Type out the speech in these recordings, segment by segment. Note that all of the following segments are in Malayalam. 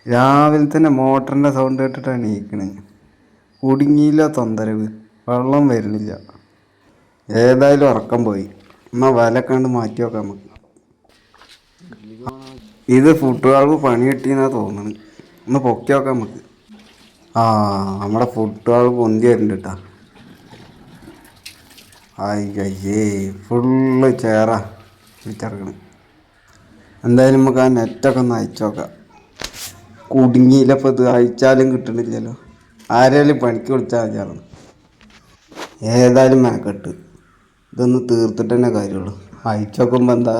രാവിലെ തന്നെ മോട്ടറിൻ്റെ സൗണ്ട് കേട്ടിട്ടാണ് എണീക്കണത്. കുടുങ്ങിയില്ല തൊന്തരവ്, വെള്ളം വരുന്നില്ല. ഏതായാലും ഉറക്കം പോയി. എന്നാൽ വലക്കണ്ട് മാറ്റി വെക്കാം നമുക്ക്. ഇത് ഫുട്ബോൾ പണി കിട്ടിയെന്നാണ് തോന്നുന്നത്. ഒന്ന് പൊക്കി വെക്കാം നമുക്ക്. നമ്മുടെ ഫുട്ബോൾ പൊന്തി വരുന്നുണ്ട് കേട്ടാ. അയ്യേ ഫുള്ള് ചേറാ വിളിച്ചിറക്കണം. എന്തായാലും നമുക്ക് ആ നെറ്റൊക്കെ ഒന്ന് അയച്ചു നോക്കാം. കുടുങ്ങിയില്ല. ഇപ്പോൾ ഇത് അയച്ചാലും കിട്ടണില്ലല്ലോ. ആരെങ്കിലും പണിക്ക് വിളിച്ചാൽ മതിയായിരുന്നു. ഏതായാലും മെനക്കെട്ട് ഇതൊന്ന് തീർത്തിട്ട് തന്നെ കാര്യമുള്ളൂ. അയച്ചു നോക്കുമ്പോൾ എന്താ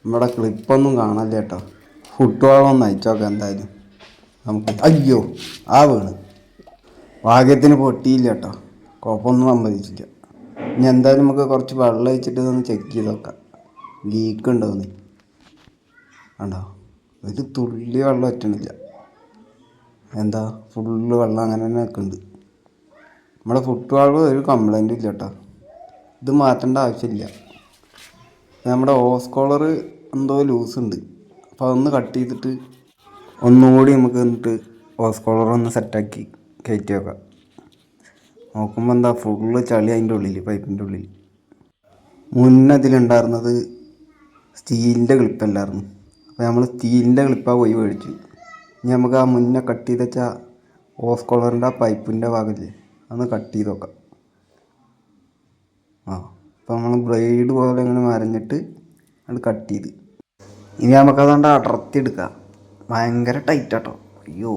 നമ്മുടെ ക്ലിപ്പൊന്നും കാണാനില്ല കേട്ടോ. ഫുട്ബോളൊന്ന് അയച്ചു നോക്കാം എന്തായാലും നമുക്ക്. അയ്യോ വീണ്. ഭാഗ്യത്തിന് പൊട്ടിയില്ല കേട്ടോ. കുഴപ്പമൊന്നും സമ്മതിച്ചില്ല. ഇനി എന്തായാലും നമുക്ക് കുറച്ച് വെള്ളം ഒഴിച്ചിട്ട് ഇതൊന്ന് ചെക്ക് ചെയ്ത് നോക്കാം. ലീക്ക് ഉണ്ടോയെന്ന്. കണ്ടോ, ഒരു തുള്ളി വെള്ളം ഒറ്റണില്ല. എന്താ ഫുള്ള് വെള്ളം അങ്ങനെ തന്നെ നിൽക്കുന്നുണ്ട്. നമ്മുടെ ഫുട്ബോൾ ഒരു കംപ്ലൈൻറ്റും ഇല്ല കേട്ടോ. ഇത് മാറ്റേണ്ട ആവശ്യമില്ല. നമ്മുടെ ഹോസ് കോളർ എന്തോ ലൂസ് ഉണ്ട്. അപ്പോൾ അതൊന്ന് കട്ട് ചെയ്തിട്ട് ഒന്നുകൂടി നമുക്ക് എന്നിട്ട് ഹോസ് കോളർ ഒന്ന് സെറ്റാക്കി കയറ്റി വെക്കാം. നോക്കുമ്പോൾ എന്താ ഫുള്ള് ചളി അതിൻ്റെ ഉള്ളിൽ, പൈപ്പിൻ്റെ ഉള്ളിൽ. മുന്നേ ഇതിലുണ്ടായിരുന്നത് സ്റ്റീലിൻ്റെ ക്ലിപ്പല്ലായിരുന്നു. അപ്പോൾ നമ്മൾ സ്റ്റീലിൻ്റെ ക്ലിപ്പാണ് പോയി മേടിച്ചു. ഇനി നമുക്ക് ആ മുന്നേ കട്ട് ചെയ്ത് വെച്ചാൽ ഹോസ് കോളറിൻ്റെ ആ പൈപ്പിൻ്റെ ഭാഗമില്ലേ, അതൊന്ന് കട്ട് ചെയ്ത് നോക്കാം. അപ്പോൾ നമ്മൾ ബ്ലേഡ് പോലെ ഇങ്ങനെ വരഞ്ഞിട്ട് അത് കട്ട് ചെയ്ത് ഇനി നമുക്കതുകൊണ്ട് അടർത്തി എടുക്കാം. ഭയങ്കര ടൈറ്റാട്ടോ. അയ്യോ,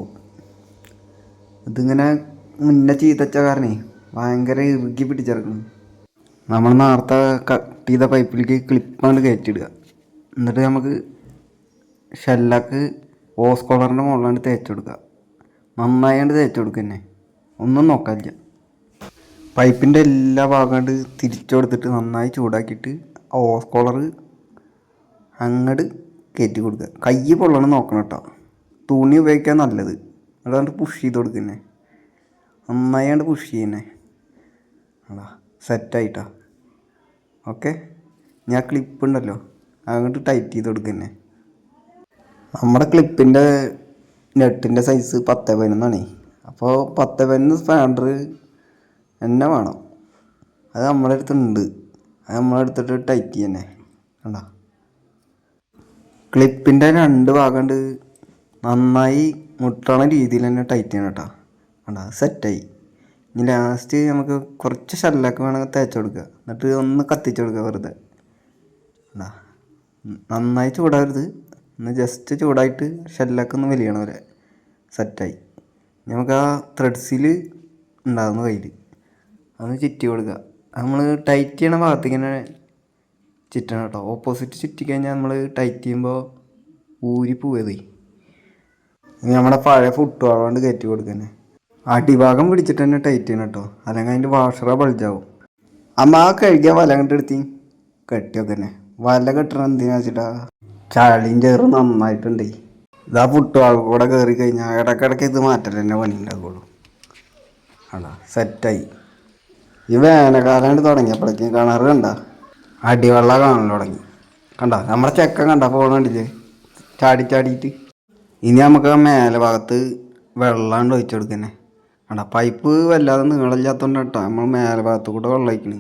ഇതിങ്ങനെ മുന്നേ ചെയ്ത് വെച്ച കാരണേ ഭയങ്കര ഇറുകി പിടിച്ചിറക്കണം. നമ്മൾ നേരത്തെ കട്ട് ചെയ്ത പൈപ്പിലേക്ക് ക്ലിപ്പാണ്ട് കയറ്റിയിടുക. എന്നിട്ട് നമുക്ക് ഷെല്ലാക്ക് ഹോസ് കോളറിൻ്റെ മുകളിലാണ്ട് തേച്ച് കൊടുക്കുക. നന്നായാണ്ട് തേച്ച് കൊടുക്കുക തന്നെ, ഒന്നും നോക്കാനില്ല. പൈപ്പിൻ്റെ എല്ലാ ഭാഗമായിട്ട് തിരിച്ചു കൊടുത്തിട്ട് നന്നായി ചൂടാക്കിയിട്ട് ആ ഹോസ് കോളർ അങ്ങോട്ട് കയറ്റി കൊടുക്കുക. കൈ പൊള്ളണം നോക്കണം കേട്ടോ. തുണി ഉപയോഗിക്കാൻ നല്ലത്. അതുകൊണ്ട് പുഷ് ചെയ്ത് കൊടുക്കുന്നേ, നന്നായാണ്ട് പുഷ് ചെയ്യുന്നേ. സെറ്റായിട്ടാ. ഓക്കെ, ഞാൻ ക്ലിപ്പ് ഉണ്ടല്ലോ അങ്ങോട്ട് ടൈറ്റ് ചെയ്ത് കൊടുക്കുന്നേ. നമ്മുടെ ക്ലിപ്പിൻ്റെ നെട്ടിൻ്റെ സൈസ് 10-11 അപ്പോൾ 10-11 സ്പാൻഡർ തന്നെ വേണം. അത് നമ്മളെ അടുത്തുണ്ട്. അത് നമ്മളെടുത്തിട്ട് ടൈറ്റ് ചെയ്യുന്നേ. കണ്ടോ, ക്ലിപ്പിൻ്റെ 2 ഭാഗം നന്നായി മുട്ടണ രീതിയിൽ തന്നെ ടൈറ്റ് ചെയ്യണം കേട്ടോ. കണ്ടോ, സെറ്റായി. ഇനി ലാസ്റ്റ് നമുക്ക് കുറച്ച് ഷെല്ലൊക്കെ വേണമെങ്കിൽ തേച്ച് കൊടുക്കുക. എന്നിട്ട് ഒന്ന് കത്തിച്ച് കൊടുക്കുക വെറുതെ. നന്നായി ചൂടാകരുത്, ഒന്ന് ജസ്റ്റ് ചൂടായിട്ട് ഷെല്ലൊക്കെ ഒന്ന് വലിയണം വരെ. സെറ്റായി. നമുക്ക് ആ ത്രെഡ്സിൽ ഉണ്ടാകുന്ന കയ്യിൽ അതൊന്ന് ചുറ്റി കൊടുക്കുക. നമ്മൾ ടൈറ്റ് ചെയ്യണ ഭാഗത്തേക്ക് ഇങ്ങനെ ചുറ്റണം കേട്ടോ. ഓപ്പോസിറ്റ് ചുറ്റിക്കഴിഞ്ഞാൽ നമ്മൾ ടൈറ്റ് ചെയ്യുമ്പോൾ ഊരി പോവതേ. ഇനി നമ്മുടെ പഴയ ഫുട്ബോൾ കൊണ്ട് കയറ്റി കൊടുക്കന്നെ. അടിഭാഗം പിടിച്ചിട്ട് തന്നെ ടൈറ്റ് ചെയ്യണം കേട്ടോ, അല്ലെങ്കിൽ അതിൻ്റെ വാഷറ ബൾജാവും. ആ കഴുകിയ വല കണ്ട് എടുത്തി കെട്ടിയൊക്കെ തന്നെ. വല കെട്ടണം എന്തിനാ വെച്ചിട്ടാ, ചളിയും ചേറും നന്നായിട്ടുണ്ടേ. ഇതാ ഫുട്ബോൾ കൂടെ കയറി കഴിഞ്ഞാൽ ഇടയ്ക്കിടയ്ക്ക് ഇത് മാറ്റൽ തന്നെ പണി ഉണ്ടാകുള്ളൂ. സെറ്റായി. ഈ വേനൽക്കാലം തുടങ്ങിയപ്പോഴേക്കും കിണർ കണ്ട അടിവെള്ളം കാണാൻ തുടങ്ങി. കണ്ട നമ്മുടെ ചെക്കൻ കണ്ട പോകണ കണ്ടില്ലേ, ചാടിയിട്ട്. ഇനി നമുക്ക് മേലെ ഭാഗത്ത് വെള്ളം ഒഴിച്ചു കൊടുക്കന്നെ. കണ്ട പൈപ്പ് വല്ലാതെ നീളമില്ലാത്തതുകൊണ്ട് കേട്ടോ നമ്മൾ മേലെ ഭാഗത്ത് കൂടെ വെള്ളം ഒഴിക്കണേ.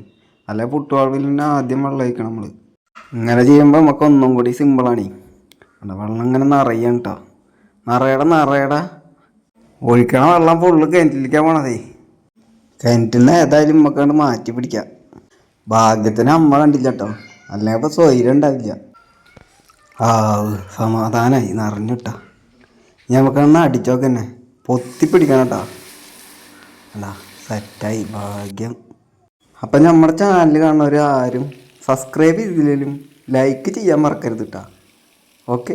അല്ലെ ഫുട്ബോളിൽ തന്നെ ആദ്യം വെള്ളം ഒഴിക്കണം നമ്മൾ. ഇങ്ങനെ ചെയ്യുമ്പോൾ നമുക്ക് ഒന്നും കൂടി സിമ്പിളാണ്. കണ്ട വെള്ളം ഇങ്ങനെ നിറയാണ് കേട്ടോ. നിറയട ഒഴിക്കണ വെള്ളം ഫുള്ള് കിണറ്റിലേക്കാണ് പോണതേ. കിണറ്റിൽ നിന്ന് ഏതായാലും നമുക്കണ്ട് മാറ്റി പിടിക്കാം. ഭാഗ്യത്തിന് അമ്മ കണ്ടില്ല കേട്ടോ, അല്ലെങ്കിൽ അപ്പോൾ സ്വൈര്യം ഉണ്ടാവില്ല. സമാധാനമായി നിറഞ്ഞിട്ടാ. നമുക്കൊന്ന് അടിച്ചോക്കെ തന്നെ പൊത്തിപ്പിടിക്കണം കേട്ടോ. സെറ്റായി, ഭാഗ്യം. അപ്പം നമ്മുടെ ചാനൽ കാണുന്നവർ ആരും സബ്സ്ക്രൈബ് ചെയ്തില്ലെങ്കിലും ലൈക്ക് ചെയ്യാൻ മറക്കരുത് കേട്ടോ. ഓക്കെ.